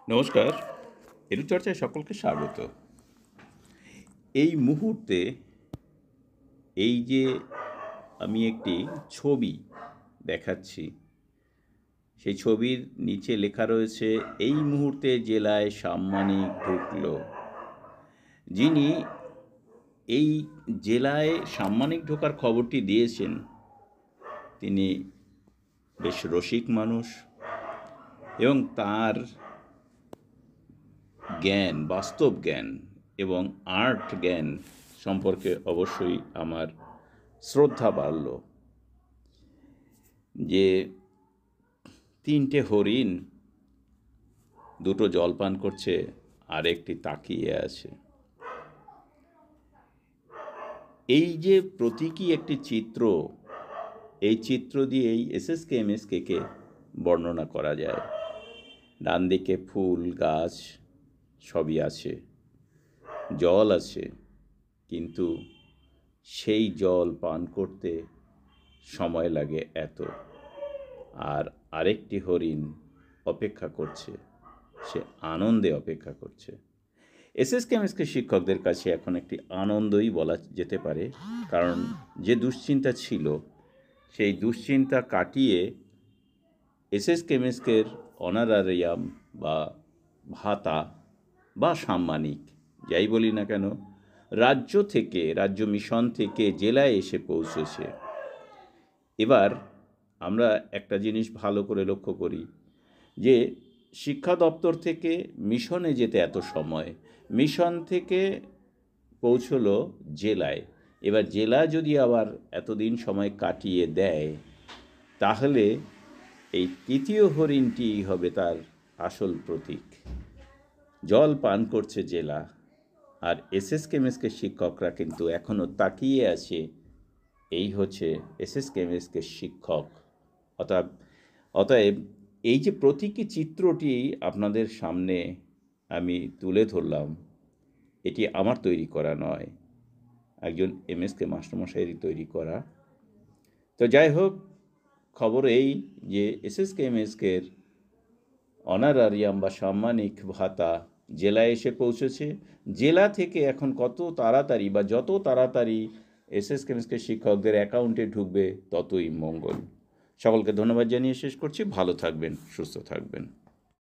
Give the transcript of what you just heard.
নমস্কার, এরুচর্চায় সকলকে স্বাগত। এই মুহূর্তে এই যে আমি একটি ছবি দেখাচ্ছি, সেই ছবির নিচে লেখা রয়েছে, এই মুহূর্তে জেলায় সাম্মানিক ঢুকল। যিনি এই জেলায় সাম্মানিক ঢোকার খবরটি দিয়েছেন, তিনি বেশ রসিক মানুষ এবং তার জ্ঞান, বাস্তব জ্ঞান এবং আর্ট জ্ঞান সম্পর্কে অবশ্যই আমার শ্রদ্ধা বাড়ল। যে 3টে হরিণ, 2টো জলপান করছে আর একটি তাকিয়ে আছে। এই যে প্রতীকী একটি চিত্র, এই চিত্র দিয়েই এসএসকে এমএসকে কে বর্ণনা করা যায়। ডান দিকে ফুল গাছ সবই আছে, জল আছে, কিন্তু সেই জল পান করতে সময় লাগে এত। আর আরেকটি হরিণ অপেক্ষা করছে, সে আনন্দে অপেক্ষা করছে। এসএসকে এমএসকে শিক্ষকদের কাছে এখন একটি আনন্দই বলা যেতে পারে, কারণ যে দুশ্চিন্তা ছিল সেই দুশ্চিন্তা কাটিয়ে এসএসকে এমএসকের অনারারিয়াম বা ভাতা বা সাম্মানিক যাই বলি না কেন, রাজ্য মিশন থেকে জেলায় এসে পৌঁছেছে। এবার আমরা একটা জিনিস ভালো করে লক্ষ্য করি যে শিক্ষা দপ্তর থেকে মিশনে যেতে এত সময়, মিশন থেকে পৌঁছলো জেলায়। এবার জেলা যদি আবার এতদিন সময় কাটিয়ে দেয়, তাহলে এই তৃতীয় হরিণটি হবে তার আসল প্রতীক। জল পান করছে জেলা, আর এসএসকে এমএসকে শিক্ষকরা কিন্তু এখনও তাকিয়ে আছে। এই হচ্ছে এসএসকে এমএসকে শিক্ষক। অতএব এই যে প্রতীকী চিত্রটি আপনাদের সামনে আমি তুলে ধরলাম, এটি আমার তৈরি করা নয়, একজন এমএসকে মাস্টারমশাইয়েরই তৈরি করা। তো যাই হোক, খবর এই যে এসএসকে এমএসকের অনারারিয়াম বা সাম্মানিক ভাতা জেলায় এসে পৌঁছেছে। জেলা থেকে এখন কত তাড়াতাড়ি বা যত তাড়াতাড়ি এসএসকে এমএসকে শিক্ষকদের অ্যাকাউন্টে ঢুকবে ততই মঙ্গল। সকলকে ধন্যবাদ জানিয়ে শেষ করছি। ভালো থাকবেন, সুস্থ থাকবেন।